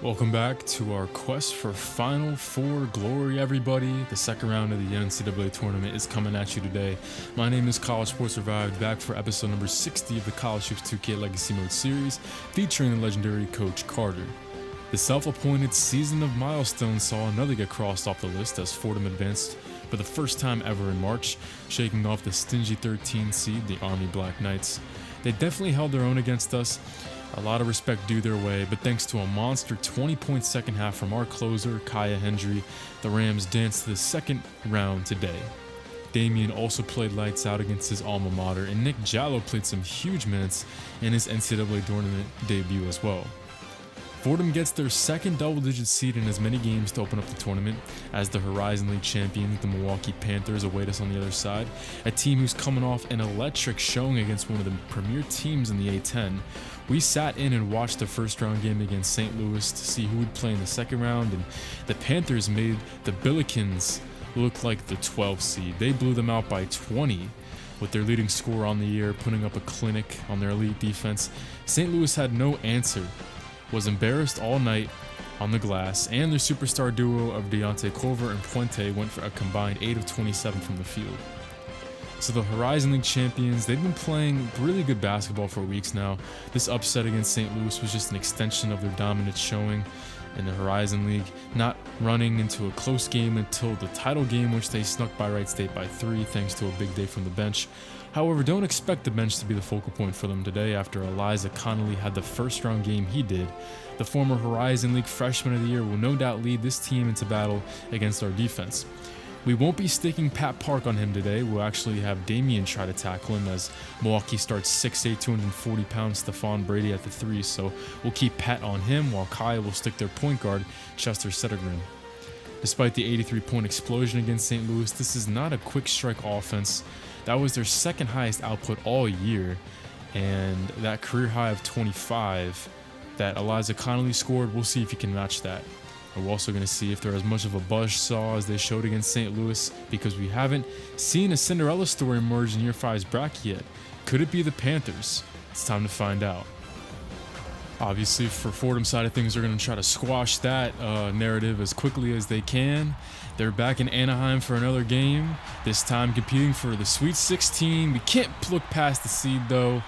Welcome back to our quest for Final Four glory, everybody. The second round of the NCAA tournament is coming at you today. My name is College Sports Revived, back for episode number 60 of the College Hoops 2K Legacy Mode series, featuring the legendary Coach Carter. The self-appointed season of milestones saw another get crossed off the list as Fordham advanced for the first time ever in March, shaking off the stingy 13 seed, the Army Black Knights. They definitely held their own against us. A lot of respect due their way, but thanks to a monster 20-point second half from our closer, Kaya Hendry, the Rams danced to the second round today. Damian also played lights out against his alma mater, and Nick Jallo played some huge minutes in his NCAA tournament debut as well. Fordham gets their second double-digit seed in as many games to open up the tournament, as the Horizon League champions, the Milwaukee Panthers, await us on the other side, a team who's coming off an electric showing against one of the premier teams in the A10. We sat in and watched the first round game against St. Louis to see who would play in the second round, and the Panthers made the Billikens look like the 12th seed. They blew them out by 20, with their leading scorer on the year putting up a clinic on their elite defense. St. Louis had no answer, was embarrassed all night on the glass, and their superstar duo of Deontay Culver and Puente went for a combined 8 of 27 from the field. So the Horizon League champions, they've been playing really good basketball for weeks now. This upset against St. Louis was just an extension of their dominant showing in the Horizon League, not running into a close game until the title game, which they snuck by Wright State by 3 thanks to a big day from the bench. However, don't expect the bench to be the focal point for them today after Eliza Connolly had the first round game he did. The former Horizon League Freshman of the Year will no doubt lead this team into battle against our defense. We won't be sticking Pat Park on him today. We'll actually have Damian try to tackle him as Milwaukee starts 6'8", 240-pound Stephon Brady at the 3, so we'll keep Pat on him while Kai will stick their point guard, Chester Settergren. Despite the 83-point explosion against St. Louis, this is not a quick strike offense. That was their second highest output all year, and that career high of 25 that Eliza Connolly scored, we'll see if he can match that. And we're also going to see if they're as much of a buzzsaw as they showed against St. Louis, because we haven't seen a Cinderella story emerge in Year 5's bracket yet. Could it be the Panthers? It's time to find out. Obviously, for Fordham side of things, they're going to try to squash that narrative as quickly as they can. They're back in Anaheim for another game, this time competing for the Sweet 16. We can't look past the seed, though.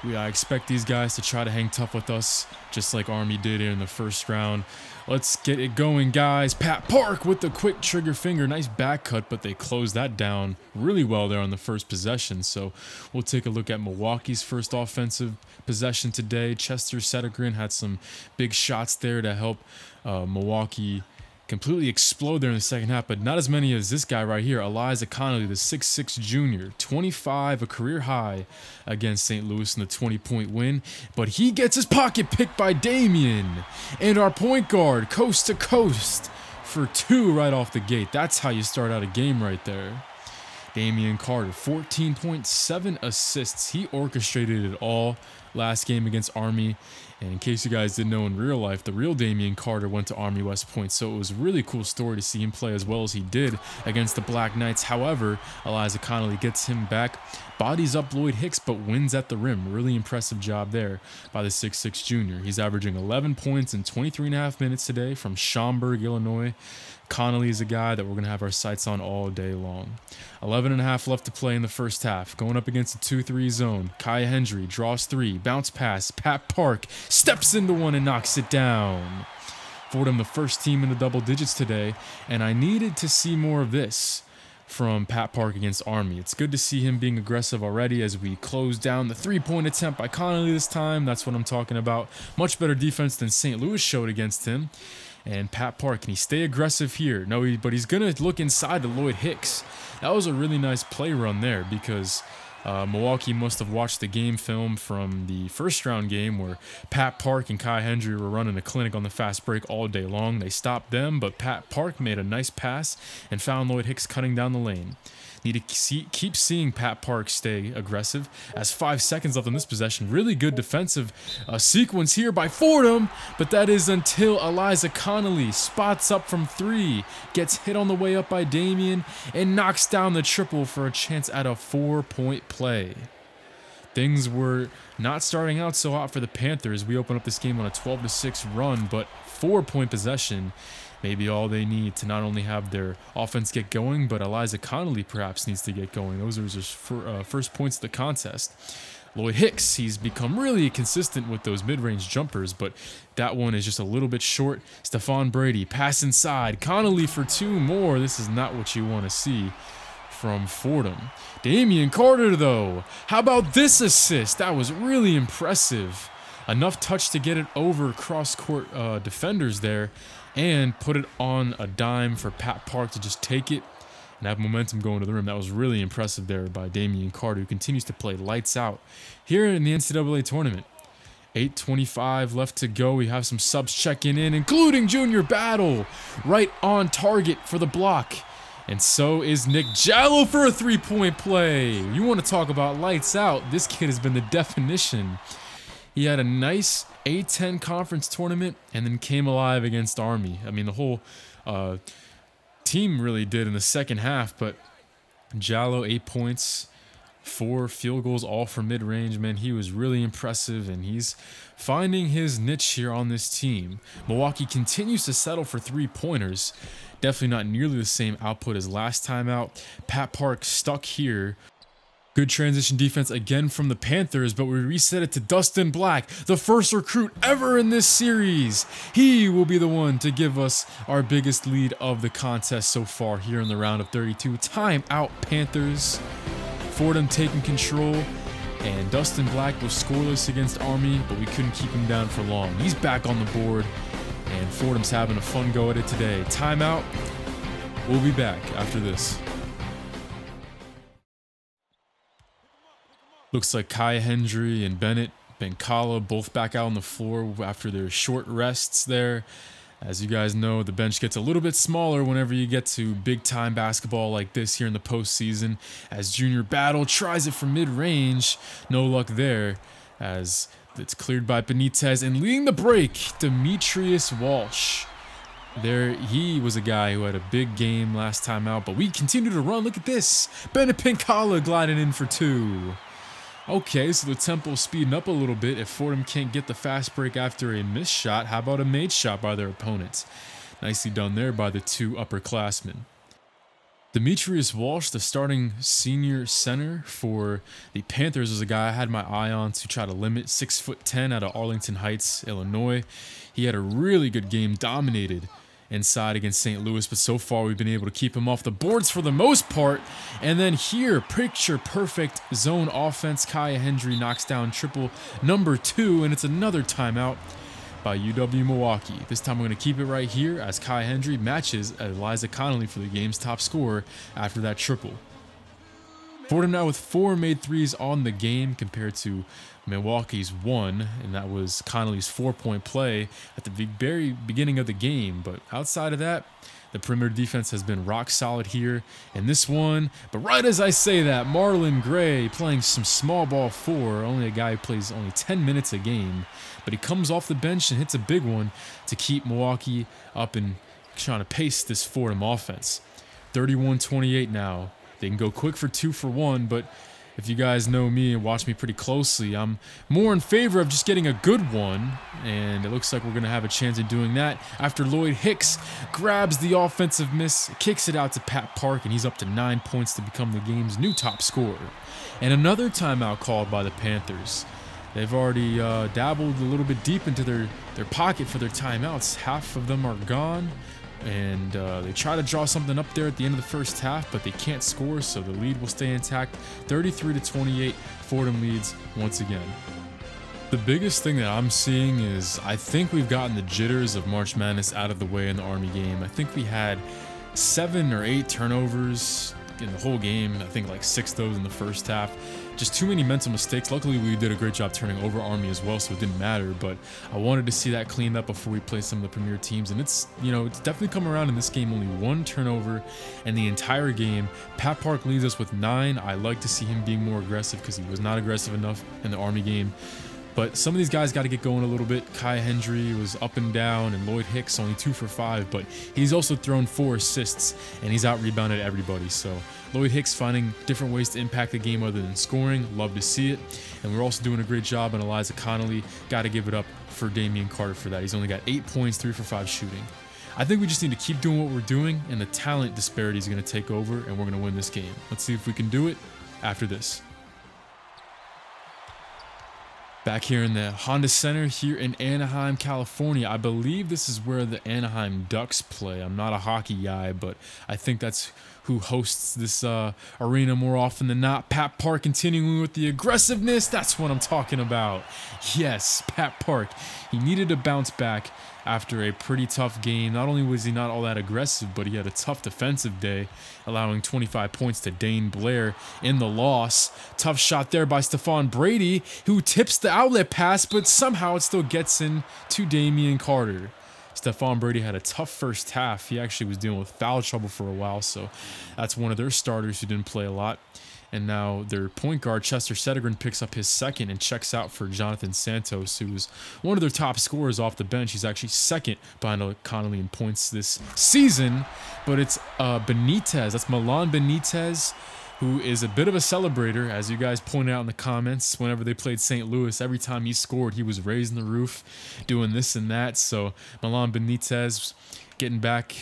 I expect these guys to try to hang tough with us, just like Army did in the first round. Let's get it going, guys. Pat Park with the quick trigger finger. Nice back cut, but they closed that down really well there on the first possession. So we'll take a look at Milwaukee's first offensive possession today. Chester Settergren had some big shots there to help Milwaukee completely explode there in the second half, but not as many as this guy right here, Eliza Connolly, the 6'6 junior. 25, a career high against St. Louis in the 20-point win, but he gets his pocket picked by Damian, and our point guard, coast to coast, for 2 right off the gate. That's how you start out a game right there. Damian Carter, 14.7 assists. He orchestrated it all last game against Army. And in case you guys didn't know, in real life, the real Damian Carter went to Army West Point, so it was a really cool story to see him play as well as he did against the Black Knights. However, Eliza Connolly gets him back, bodies up Lloyd Hicks, but wins at the rim. Really impressive job there by the 6'6 junior. He's averaging 11 points in 23.5 minutes today from Schaumburg, Illinois. Connolly is a guy that we're going to have our sights on all day long. 11.5 left to play in the first half. Going up against a 2-3 zone. Kaya Hendry draws 3. Bounce pass. Pat Park steps into one and knocks it down. Fordham, the first team in the double digits today, and I needed to see more of this from Pat Park against Army. It's good to see him being aggressive already as we close down the 3-point attempt by Connolly this time. That's what I'm talking about. Much better defense than St. Louis showed against him. And Pat Park, can he stay aggressive here? No, but he's going to look inside to Lloyd Hicks. That was a really nice play run there because Milwaukee must have watched the game film from the first round game where Pat Park and Kai Hendry were running a clinic on the fast break all day long. They stopped them, but Pat Park made a nice pass and found Lloyd Hicks cutting down the lane. Need to keep seeing Pat Park stay aggressive as 5 seconds left in this possession. Really good defensive sequence here by Fordham, but that is until Eliza Connolly spots up from 3, gets hit on the way up by Damian, and knocks down the triple for a chance at a 4-point play. Things were not starting out so hot for the Panthers. We open up this game on a 12-6 run, but 4-point possession. Maybe all they need to not only have their offense get going, but Elijah Connolly perhaps needs to get going. Those are his first points of the contest. Lloyd Hicks, he's become really consistent with those mid-range jumpers, but that one is just a little bit short. Stephon Brady, pass inside. Connolly for 2 more. This is not what you want to see from Fordham. Damian Carter, though. How about this assist? That was really impressive. Enough touch to get it over cross-court defenders there and put it on a dime for Pat Park to just take it and have momentum going to the rim. That was really impressive there by Damian Carter, who continues to play lights out here in the NCAA tournament. 8:25 left to go. We have some subs checking in, including Junior Battle, right on target for the block. And so is Nick Jallo for a 3-point play. You want to talk about lights out. This kid has been the definition. He had a nice A-10 conference tournament and then came alive against Army. I mean, the whole team really did in the second half, but Jallo, 8 points, 4 field goals, all from mid-range. Man, he was really impressive, and he's finding his niche here on this team. Milwaukee continues to settle for 3-pointers. Definitely not nearly the same output as last time out. Pat Park stuck here. Good transition defense again from the Panthers, but we reset it to Dustin Black, the first recruit ever in this series. He will be the one to give us our biggest lead of the contest so far here in the round of 32. Timeout, Panthers. Fordham taking control, and Dustin Black was scoreless against Army, but we couldn't keep him down for long. He's back on the board, and Fordham's having a fun go at it today. Timeout. We'll be back after this. Looks like Kai Hendry and Bennett Benkala both back out on the floor after their short rests there. As you guys know, the bench gets a little bit smaller whenever you get to big-time basketball like this here in the postseason. As Junior Battle tries it from mid-range, no luck there as it's cleared by Benitez, and leading the break, Demetrius Walsh. There, he was a guy who had a big game last time out, but we continue to run. Look at this. Bennett Benkala gliding in for 2. Okay, so the tempo's speeding up a little bit. If Fordham can't get the fast break after a missed shot, how about a made shot by their opponents? Nicely done there by the 2 upperclassmen. Demetrius Walsh, the starting senior center for the Panthers, was a guy I had my eye on to try to limit. 6'10" out of Arlington Heights, Illinois. He had a really good game, dominated inside against St. Louis, but so far we've been able to keep him off the boards for the most part. And then here, picture perfect zone offense. Kai Hendry knocks down triple number 2, and it's another timeout by UW-Milwaukie. This time we're going to keep it right here as Kai Hendry matches Elijah Connolly for the game's top scorer after that triple. Fordham now with 4 made threes on the game compared to Milwaukee's 1, and that was Connolly's 4-point play at the very beginning of the game. But outside of that, the perimeter defense has been rock solid here in this one. But right as I say that, Marlon Gray playing some small ball 4, only a guy who plays only 10 minutes a game. But he comes off the bench and hits a big one to keep Milwaukee up and trying to pace this Fordham offense. 31-28 now. They can go quick for 2 for 1, but if you guys know me and watch me pretty closely, I'm more in favor of just getting a good one, and it looks like we're going to have a chance of doing that after Lloyd Hicks grabs the offensive miss, kicks it out to Pat Park, and he's up to 9 points to become the game's new top scorer. And another timeout called by the Panthers. They've already dabbled a little bit deep into their pocket for their timeouts. Half of them are gone. And they try to draw something up there at the end of the first half, but they can't score, so the lead will stay intact. 33-28, Fordham leads once again. The biggest thing that I'm seeing is I think we've gotten the jitters of March Madness out of the way in the Army game. I think we had 7 or 8 turnovers in the whole game. I think like 6 of those in the first half. Just too many mental mistakes. Luckily, we did a great job turning over Army as well, so it didn't matter. But I wanted to see that cleaned up before we play some of the premier teams. And it's definitely come around in this game. Only 1 turnover in the entire game. Pat Park leads us with 9. I like to see him being more aggressive because he was not aggressive enough in the Army game. But some of these guys got to get going a little bit. Kai Hendry was up and down, and Lloyd Hicks only 2 for 5, but he's also thrown 4 assists, and he's out-rebounded everybody. So Lloyd Hicks finding different ways to impact the game other than scoring. Love to see it. And we're also doing a great job on Elijah Connolly. Got to give it up for Damian Carter for that. He's only got 8 points, 3 for 5 shooting. I think we just need to keep doing what we're doing, and the talent disparity is going to take over, and we're going to win this game. Let's see if we can do it after this. Back here in the Honda Center here in Anaheim, California. I believe this is where the Anaheim Ducks play. I'm not a hockey guy, but I think that's who hosts this arena more often than not. Pat Park continuing with the aggressiveness. That's what I'm talking about. Yes, Pat Park. He needed to bounce back after a pretty tough game. Not only was he not all that aggressive, but he had a tough defensive day, allowing 25 points to Dane Blair in the loss. Tough shot there by Stephon Brady, who tips the outlet pass, but somehow it still gets in to Damian Carter. Stephon Brady had a tough first half. He actually was dealing with foul trouble for a while, so that's one of their starters who didn't play a lot. And now their point guard, Chester Settergren, picks up his second and checks out for Jonathan Santos, who was one of their top scorers off the bench. He's actually second behind Connolly in points this season. But it's Benitez. That's Milan Benitez, who is a bit of a celebrator, as you guys pointed out in the comments. Whenever they played St. Louis, every time he scored, he was raising the roof, doing this and that. So Milan Benitez getting back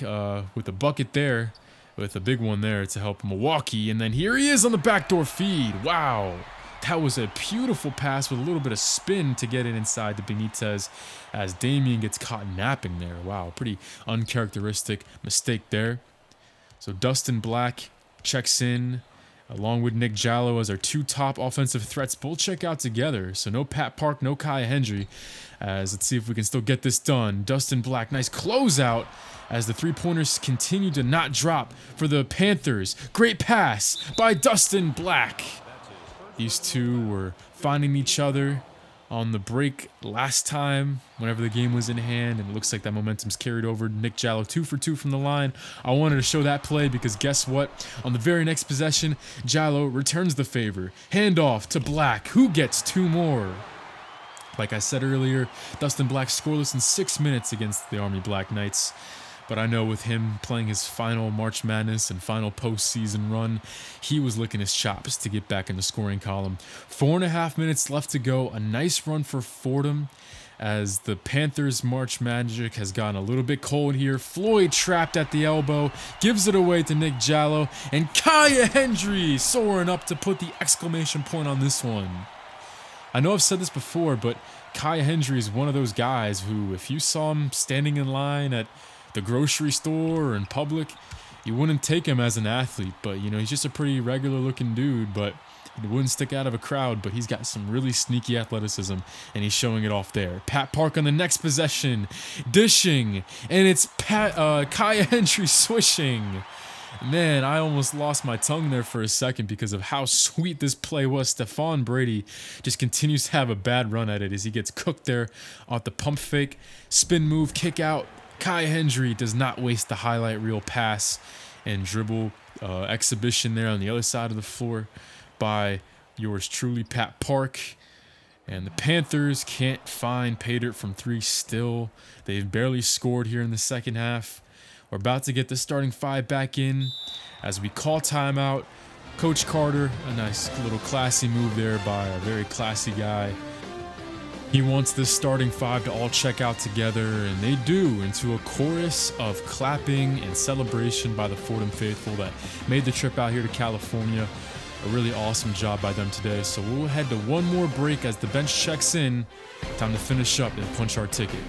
with a bucket there, with a big one there to help Milwaukee. And then here he is on the backdoor feed. Wow. That was a beautiful pass with a little bit of spin to get it inside to Benitez as Damian gets caught napping there. Wow, pretty uncharacteristic mistake there. So Dustin Black checks in along with Nick Jallow as our 2 top offensive threats. Both check out together. So no Pat Park, no Kai Hendry. As let's see if we can still get this done. Dustin Black, nice closeout as the 3-pointers continue to not drop for the Panthers. Great pass by Dustin Black. These two were finding each other on the break last time whenever the game was in hand, and it looks like that momentum's carried over. Nick Jallow 2 for 2 from the line. I wanted to show that play because guess what? On the very next possession, Jallow returns the favor. Handoff to Black, who gets 2 more. Like I said earlier, Dustin Black scoreless in 6 minutes against the Army Black Knights. But I know with him playing his final March Madness and final postseason run, he was licking his chops to get back in the scoring column. 4.5 minutes left to go. A nice run for Fordham as the Panthers' March Magic has gotten a little bit cold here. Floyd trapped at the elbow, gives it away to Nick Jallow, and Kai Hendry soaring up to put the exclamation point on this one. I know I've said this before, but Kai Hendry is one of those guys who, if you saw him standing in line at the grocery store or in public, you wouldn't take him as an athlete. But, you know, he's just a pretty regular looking dude, but he wouldn't stick out of a crowd. But he's got some really sneaky athleticism, and he's showing it off there. Pat Park on the next possession, dishing, and it's Kai Hendry swishing. Man, I almost lost my tongue there for a second because of how sweet this play was. Stephon Brady just continues to have a bad run at it as he gets cooked there off the pump fake, spin move, kick out. Kai Hendry does not waste the highlight reel pass and dribble exhibition there on the other side of the floor by yours truly, Pat Park. And the Panthers can't find pay dirt from 3 still. They've barely scored here in the second half. We're about to get the starting 5 back in as we call timeout. Coach Carter, a nice little classy move there by a very classy guy. He wants this starting 5 to all check out together, and they do, into a chorus of clapping and celebration by the Fordham faithful that made the trip out here to California. A really awesome job by them today. So we'll head to one more break as the bench checks in. Time to finish up and punch our ticket.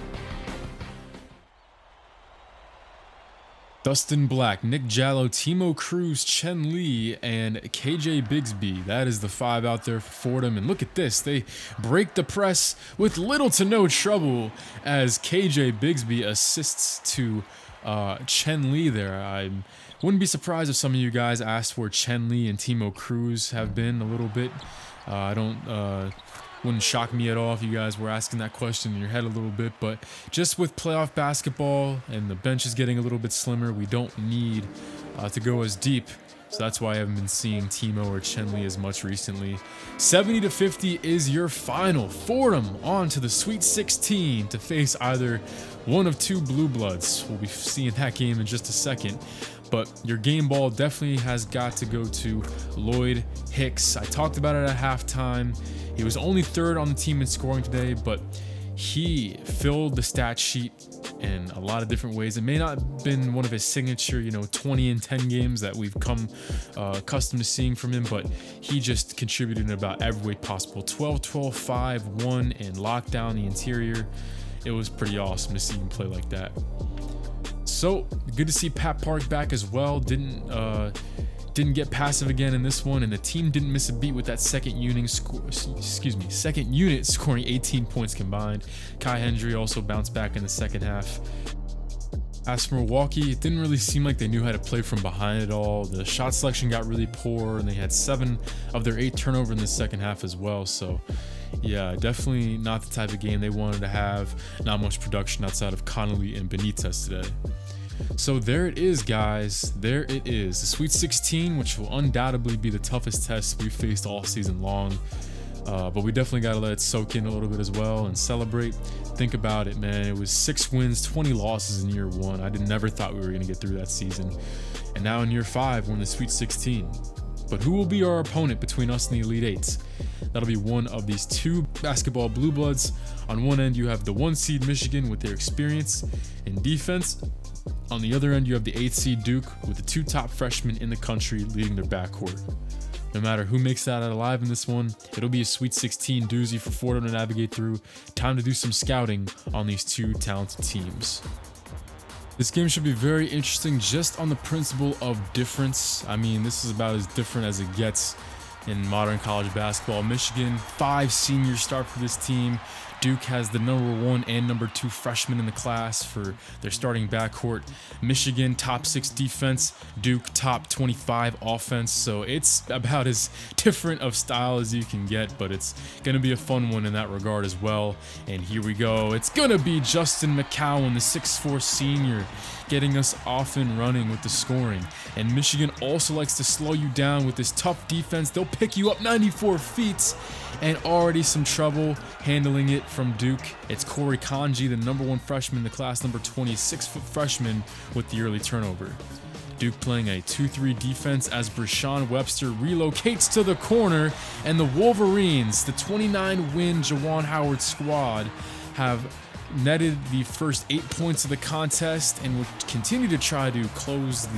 Dustin Black, Nick Jallow, Timo Cruz, Chen Lee, and KJ Bigsby. That is the 5 out there for Fordham. And look at this. They break the press with little to no trouble as KJ Bigsby assists to Chen Lee there. I wouldn't be surprised if some of you guys asked where Chen Lee and Timo Cruz have been a little bit. Wouldn't shock me at all if you guys were asking that question in your head a little bit, but just with playoff basketball and the bench is getting a little bit slimmer, we don't need to go as deep. So that's why I haven't been seeing Timo or Chenley as much recently. 70-50 is your final. Fordham on to the Sweet 16 to face either one of two Blue Bloods. We'll be seeing that game in just a second. But your game ball definitely has got to go to Lloyd Hicks. I talked about it at halftime. He was only third on the team in scoring today, but he filled the stat sheet in a lot of different ways. It may not have been one of his signature, 20 and 10 games that we've come accustomed to seeing from him, but he just contributed in about every way possible. 12, 12, 5, 1, and locked down the interior. It was pretty awesome to see him play like that. So good to see Pat Park back as well. Didn't get passive again in this one, and the team didn't miss a beat with that second unit scoring 18 points combined. Kai Hendry also bounced back in the second half. As for Milwaukee, it didn't really seem like they knew how to play from behind at all. The shot selection got really poor, and they had 7 of their 8 turnovers in the second half as well. So yeah, definitely not the type of game they wanted to have. Not much production outside of Connolly and Benitez today. So there it is, guys. There it is. The Sweet 16, which will undoubtedly be the toughest test we've faced all season long. But we definitely got to let it soak in a little bit as well and celebrate. Think about it, man. It was 6 wins, 20 losses in year 1. I never thought we were going to get through that season. And now in year 5, we're in the Sweet 16. But who will be our opponent between us and the Elite Eights? That'll be one of these 2 basketball Blue Bloods. On one end, you have the 1 seed Michigan with their experience in defense. On the other end, you have the 8 seed Duke with the 2 top freshmen in the country leading their backcourt. No matter who makes that out alive in this one, it'll be a Sweet 16 doozy for Fordham to navigate through. Time to do some scouting on these 2 talented teams. This game should be very interesting just on the principle of difference. I mean, this is about as different as it gets in modern college basketball. Michigan, 5 seniors start for this team. Duke has the number 1 and number 2 freshmen in the class for their starting backcourt. Michigan, top 6 defense. Duke, top 25 offense. So it's about as different of style as you can get, but it's going to be a fun one in that regard as well. And here we go. It's going to be Justin McCowan, the 6'4 senior, getting us off and running with the scoring. And Michigan also likes to slow you down with this tough defense. They'll pick you up 94 feet. And already some trouble handling it from Duke. It's Corey Kanji, the number 1 freshman in the class, number 20, 6-foot freshman with the early turnover. Duke playing a 2-3 defense as Brashawn Webster relocates to the corner, and the Wolverines, the 29-win Jawan Howard squad, have netted the first 8 points of the contest and will continue to try to close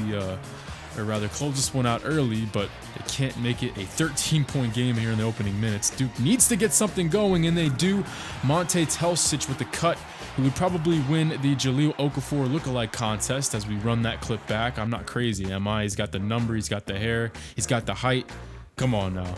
this one out early, but they can't make it a 13-point game here in the opening minutes. Duke needs to get something going, and they do. Monte Telsic with the cut, who would probably win the Jahlil Okafor lookalike contest as we run that clip back. I'm not crazy, am I? He's got the number, he's got the hair, he's got the height. Come on now.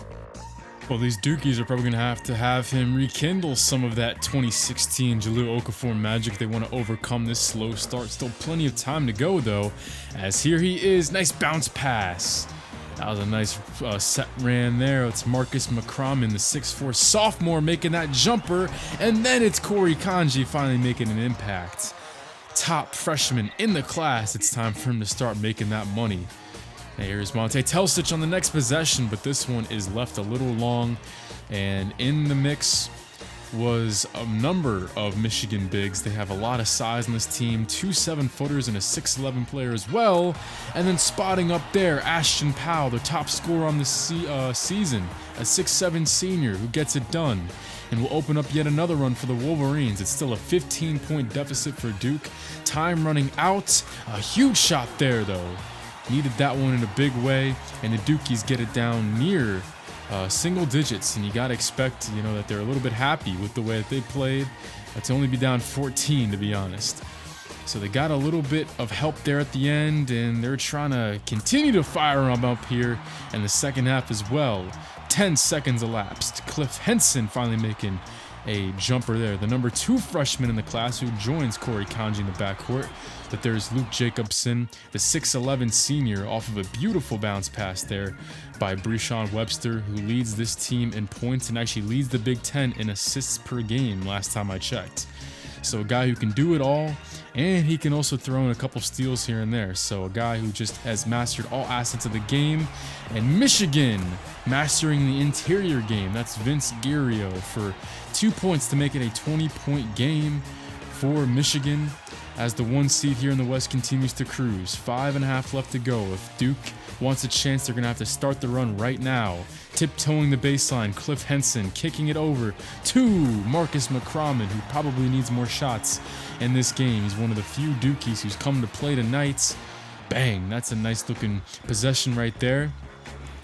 Well, these Dukies are probably going to have him rekindle some of that 2016 Jahlil Okafor magic. They want to overcome this slow start. Still plenty of time to go, though, as here he is. Nice bounce pass. That was a nice set ran there. It's Marcus McCromin, the 6'4 sophomore, making that jumper. And then it's Corey Kanji finally making an impact. Top freshman in the class. It's time for him to start making that money. And here's Monte Telsic on the next possession, but this one is left a little long. And in the mix was a number of Michigan bigs. They have a lot of size on this team, 2 7-footers and a 6'11 player as well. And then spotting up there, Ashton Powell, the top scorer on the season, a 6'7 senior who gets it done and will open up yet another run for the Wolverines. It's still a 15-point deficit for Duke. Time running out. A huge shot there, though. Needed that one in a big way, and the Dukies get it down near single digits, and you got to expect, that they're a little bit happy with the way that they played. To only be down 14, to be honest. So they got a little bit of help there at the end, and they're trying to continue to fire them up here in the second half as well. 10 seconds elapsed. Cliff Henson finally making a jumper there. The number 2 freshman in the class who joins Corey Kanji in the backcourt. But there's Luke Jacobson, the 6'11 senior, off of a beautiful bounce pass there by Brashawn Webster, who leads this team in points and actually leads the Big Ten in assists per game last time I checked. So a guy who can do it all, and he can also throw in a couple steals here and there. So a guy who just has mastered all assets of the game. And Michigan mastering the interior game. That's Vince Guerrio for 2 points to make it a 20-point game for Michigan, as the 1 seed here in the West continues to cruise. 5.5 left to go. If Duke wants a chance, they're going to have to start the run right now. Tiptoeing the baseline, Cliff Henson kicking it over to Marcus McCrommon, who probably needs more shots in this game. He's one of the few Dukies who's come to play tonight. Bang, that's a nice looking possession right there.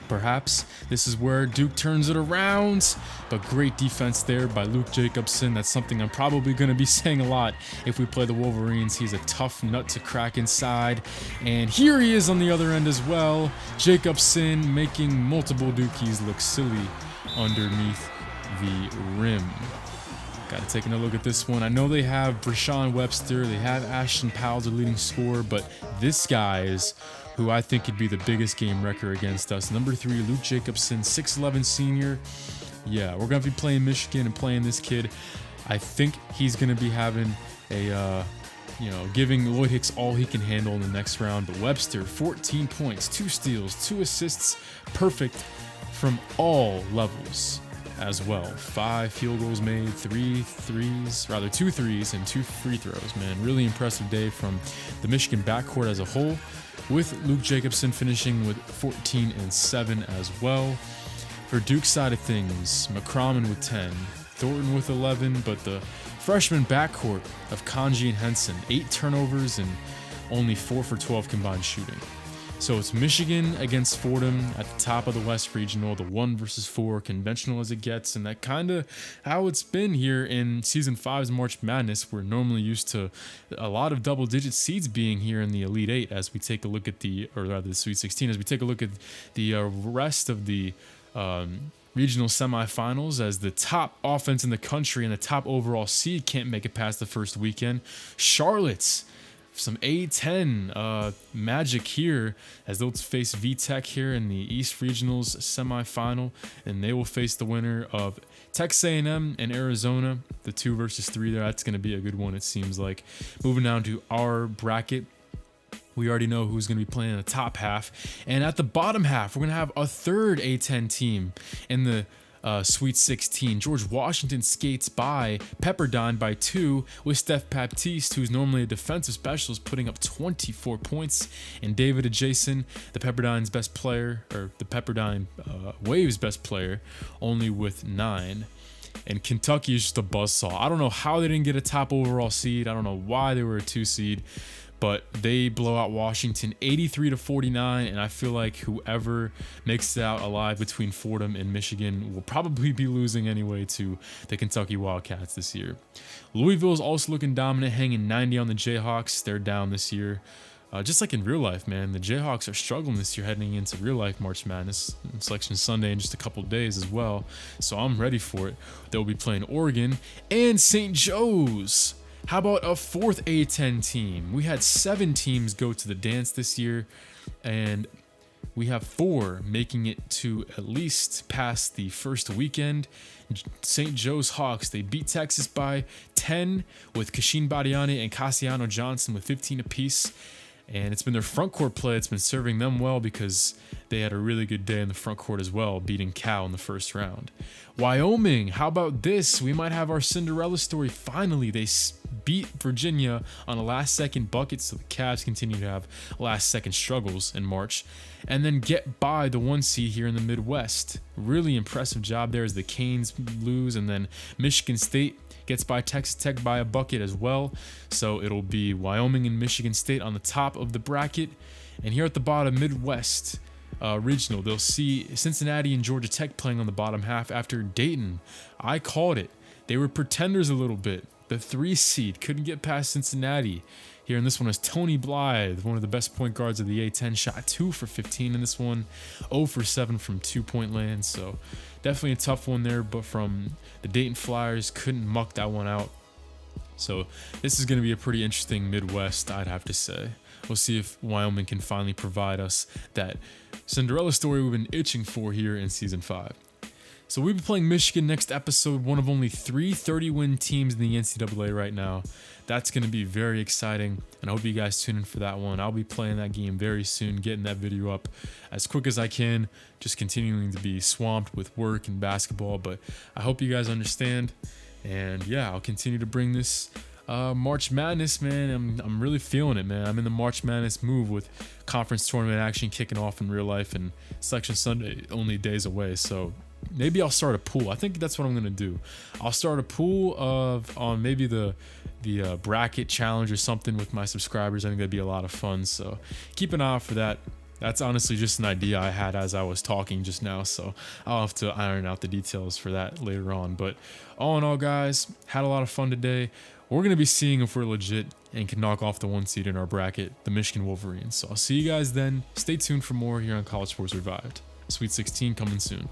Perhaps this is where Duke turns it around, but great defense there by Luke Jacobson. That's something I'm probably going to be saying a lot if we play the Wolverines. He's a tough nut to crack inside, and here he is on the other end as well. Jacobson making multiple Dukies look silly underneath the rim. Got to take a look at this one. I know they have Brashawn Webster, they have Ashton Powell, the leading scorer, but this guy is who I think could be the biggest game wrecker against us. Number 3, Luke Jacobson, 6'11 senior. Yeah, we're going to be playing Michigan and playing this kid. I think he's going to be having a, giving Lloyd Hicks all he can handle in the next round. But Webster, 14 points, 2 steals, 2 assists, perfect from all levels as well. 5 field goals made, 2 threes, and 2 free throws, man. Really impressive day from the Michigan backcourt as a whole, with Luke Jacobson finishing with 14 and 7 as well. For Duke's side of things, McCrommon with 10, Thornton with 11, but the freshman backcourt of Kanji and Henson, 8 turnovers and only 4 for 12 combined shooting. So it's Michigan against Fordham at the top of the West Regional, the 1 versus 4, conventional as it gets, and that kind of how it's been here in Season 5's March Madness. We're normally used to a lot of double-digit seeds being here in the Elite 8 as we take a look at the Sweet 16, as we take a look at the rest of the regional semifinals, as the top offense in the country and the top overall seed can't make it past the first weekend. Charlotte's some A10 magic here, as they'll face VTech here in the East Regionals semifinal, and they will face the winner of Texas A&M and Arizona, the 2 versus 3 there. That's going to be a good one, it seems like. Moving down to our bracket, we already know who's going to be playing in the top half, and at the bottom half, we're going to have a third A10 team in the Sweet 16. George Washington skates by Pepperdine by 2, with Steph Baptiste, who's normally a defensive specialist, putting up 24 points, and David Adjacent, the Pepperdine's best player, or the Pepperdine Waves best player, only with 9. And Kentucky is just a buzzsaw. I don't know how they didn't get a top overall seed. I don't know why they were a 2 seed. But they blow out Washington 83-49, and I feel like whoever makes it out alive between Fordham and Michigan will probably be losing anyway to the Kentucky Wildcats this year. Louisville is also looking dominant, hanging 90 on the Jayhawks. They're down this year. Just like in real life, man, the Jayhawks are struggling this year heading into real life March Madness. Selection Sunday in just a couple days as well, so I'm ready for it. They'll be playing Oregon and St. Joe's. How about a 4th A10 team? We had 7 teams go to the dance this year, and we have 4 making it to at least past the first weekend. St. Joe's Hawks, they beat Texas by 10 with Kashin Badiani and Cassiano Johnson with 15 apiece. And it's been their front court play that's been serving them well, because they had a really good day in the front court as well, beating Cal in the first round. Wyoming, how about this? We might have our Cinderella story finally. They beat Virginia on a last-second bucket, so the Cavs continue to have last-second struggles in March, and then get by the 1 seed here in the Midwest. Really impressive job there as the Canes lose, and then Michigan State gets by Texas Tech by a bucket as well. So it'll be Wyoming and Michigan State on the top of the bracket. And here at the bottom, Midwest Regional, they'll see Cincinnati and Georgia Tech playing on the bottom half after Dayton. I called it. They were pretenders a little bit. The 3 seed couldn't get past Cincinnati. Here in this one is Tony Blythe, one of the best point guards of the A10, shot 2 for 15 in this one, 0 for 7 from 2-point land. So definitely a tough one there, but from the Dayton Flyers, couldn't muck that one out. So this is going to be a pretty interesting Midwest, I'd have to say. We'll see if Wyoming can finally provide us that Cinderella story we've been itching for here in Season 5. So we'll be playing Michigan next episode, one of only 3 30-win teams in the NCAA right now. That's going to be very exciting, and I hope you guys tune in for that one. I'll be playing that game very soon, getting that video up as quick as I can, just continuing to be swamped with work and basketball, but I hope you guys understand. And yeah, I'll continue to bring this March Madness, man. I'm really feeling it, man. I'm in the March Madness move with conference tournament action kicking off in real life and Selection Sunday only days away. So maybe I'll start a pool. I think that's what I'm gonna do. I'll start a pool on maybe the bracket challenge or something with my subscribers. I think that'd be a lot of fun. So keep an eye out for that. That's honestly just an idea I had as I was talking just now, so I'll have to iron out the details for that later on. But all in all, guys, had a lot of fun today. We're going to be seeing if we're legit and can knock off the 1 seed in our bracket, the Michigan Wolverines. So I'll see you guys then. Stay tuned for more here on College Sports Revived. Sweet 16 coming soon.